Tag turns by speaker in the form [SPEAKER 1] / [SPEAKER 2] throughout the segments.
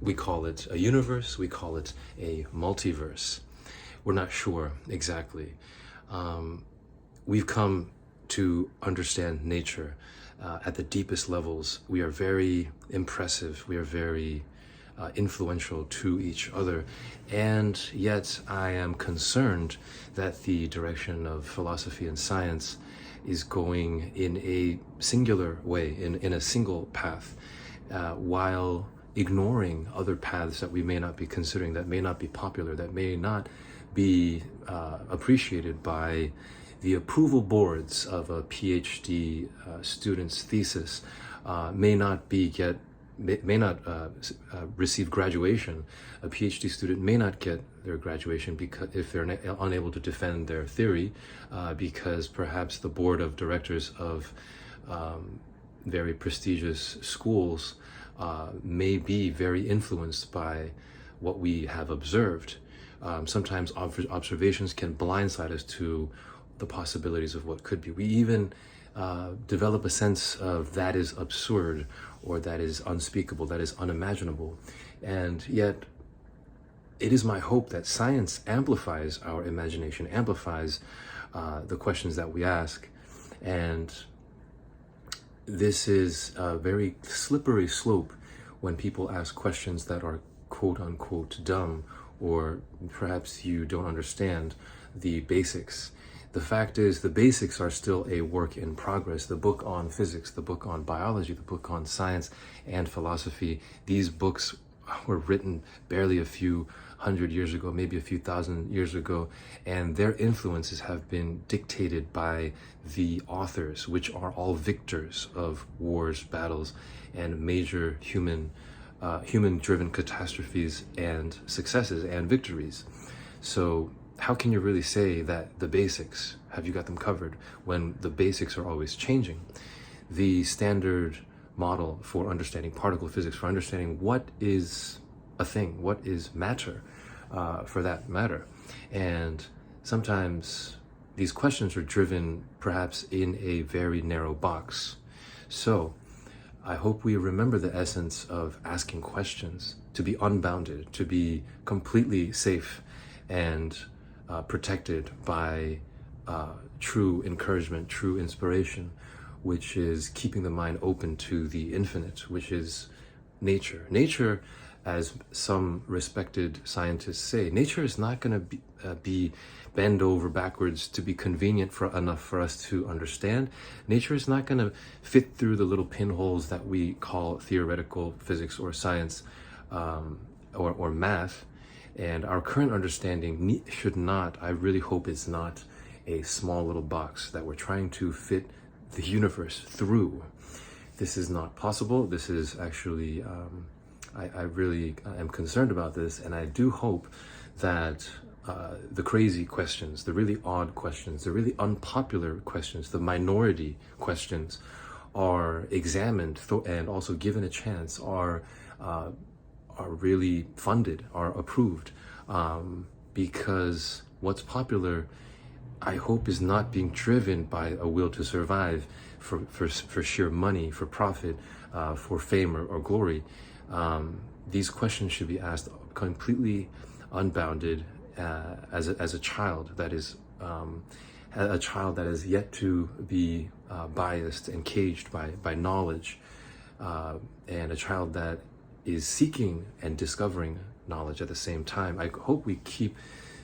[SPEAKER 1] We call it a universe, we call it a multiverse. We're not sure exactly. We've come to understand nature at the deepest levels. We are very impressive, we are very influential to each other, and yet I am concerned that the direction of philosophy and science is going in a singular way, in a single path, while ignoring other paths that we may not be considering, that may not be popular, that may not be appreciated by the approval boards of a PhD student's thesis, may not receive graduation. A PhD student may not get their graduation because if they're unable to defend their theory, because perhaps the board of directors of very prestigious schools may be very influenced by what we have observed. Sometimes observations can blindside us to the possibilities of what could be. We even develop a sense of that is absurd, or that is unspeakable, that is unimaginable. And yet, it is my hope that science amplifies our imagination, amplifies the questions that we ask. And this is a very slippery slope when people ask questions that are quote unquote dumb, or perhaps you don't understand the basics. The fact is, the basics are still a work in progress. The book on physics, the book on biology, the book on science and philosophy, these books were written barely a few hundred years ago, maybe a few thousand years ago, and their influences have been dictated by the authors, which are all victors of wars, battles, and major human-driven catastrophes and successes and victories. So how can you really say that the basics, have you got them covered, when the basics are always changing? The standard model for understanding particle physics, for understanding what is a thing, what is matter, for that matter. And sometimes these questions are driven perhaps in a very narrow box. So I hope we remember the essence of asking questions, to be unbounded, to be completely safe and protected by true encouragement, true inspiration, which is keeping the mind open to the infinite, which is nature. Nature, as some respected scientists say, nature is not going to be bend over backwards to be convenient enough for us to understand. Nature is not going to fit through the little pinholes that we call theoretical physics or science, or math. And our current understanding should not, I really hope it's not a small little box that we're trying to fit the universe through. This is not possible. This is actually, I really am concerned about this, and I do hope that the crazy questions, the really odd questions, the really unpopular questions, the minority questions are examined and also given a chance, are really funded, are approved, because what's popular, I hope, is not being driven by a will to survive for sheer money, for profit, for fame or glory. These questions should be asked completely unbounded, as a child that is a child that is yet to be biased and caged by knowledge, and a child that is seeking and discovering knowledge at the same time. I hope we keep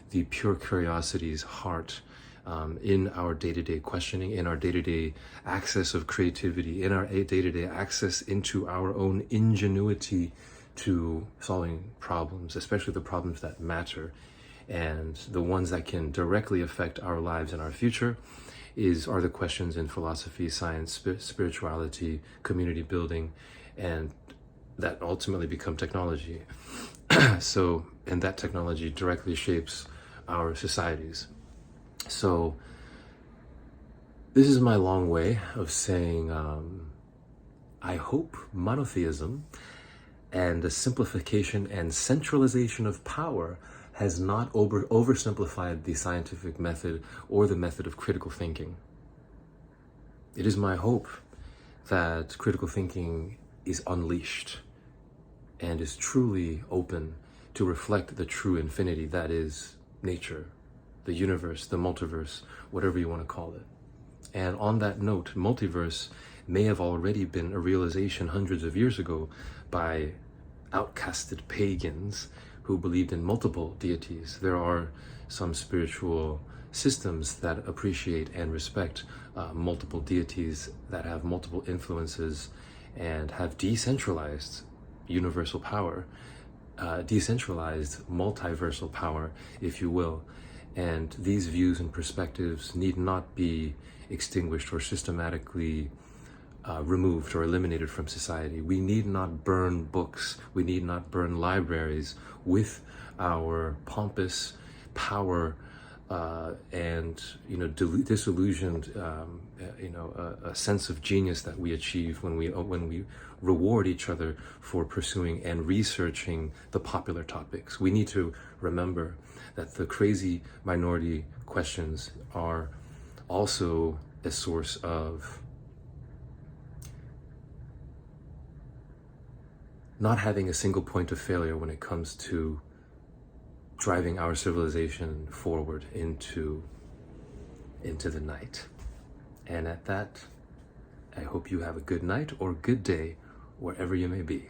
[SPEAKER 1] the pure curiosity's heart in our day-to-day questioning, in our day-to-day access of creativity, in our day-to-day access into our own ingenuity to solving problems, especially the problems that matter and the ones that can directly affect our lives and our future are the questions in philosophy, science, spirituality, community building, and that ultimately become technology. So, and that technology directly shapes our societies. So this is my long way of saying, I hope monotheism and the simplification and centralization of power has not oversimplified the scientific method or the method of critical thinking. It is my hope that critical thinking is unleashed and is truly open to reflect the true infinity that is nature, the universe, the multiverse, whatever you want to call it. And on that note, multiverse may have already been a realization hundreds of years ago by outcasted pagans who believed in multiple deities. There are some spiritual systems that appreciate and respect multiple deities that have multiple influences and have decentralized universal power, decentralized multiversal power, if you will. And these views and perspectives need not be extinguished or systematically removed or eliminated from society. We need not burn books. We need not burn libraries with our pompous power and disillusioned a sense of genius that we achieve when we reward each other for pursuing and researching the popular topics. We need to remember that the crazy minority questions are also a source of not having a single point of failure when it comes to driving our civilization forward into the night. And at that, I hope you have a good night or good day wherever you may be.